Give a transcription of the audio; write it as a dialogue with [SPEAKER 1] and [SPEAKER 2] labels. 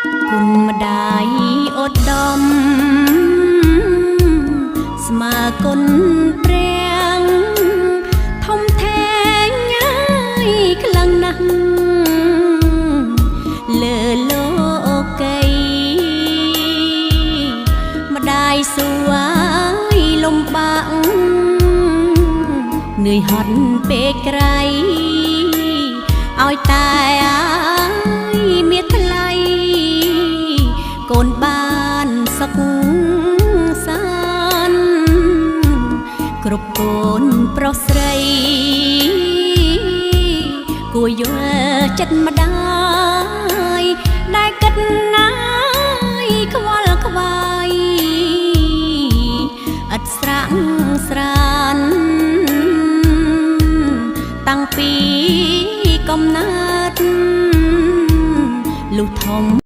[SPEAKER 1] គុណម្ដាយឧត្តមស្មើគុណព្រះធំធេងហើយខ្លាំងណាស់លើលោកីម្ដាយសួយលំបាកនឿយហត់ពេកក្រៃឲ្យតែមានថ្លៃកូនបានសុខសាន្តគ្រប់កូនប្រុសស្រីគួរយល់ចិត្តម្ដាយដែលគិតណាយខ្វល់ខ្វាយឥតស្រាក់ស្រានតាំងពីកំណើតលុះធំ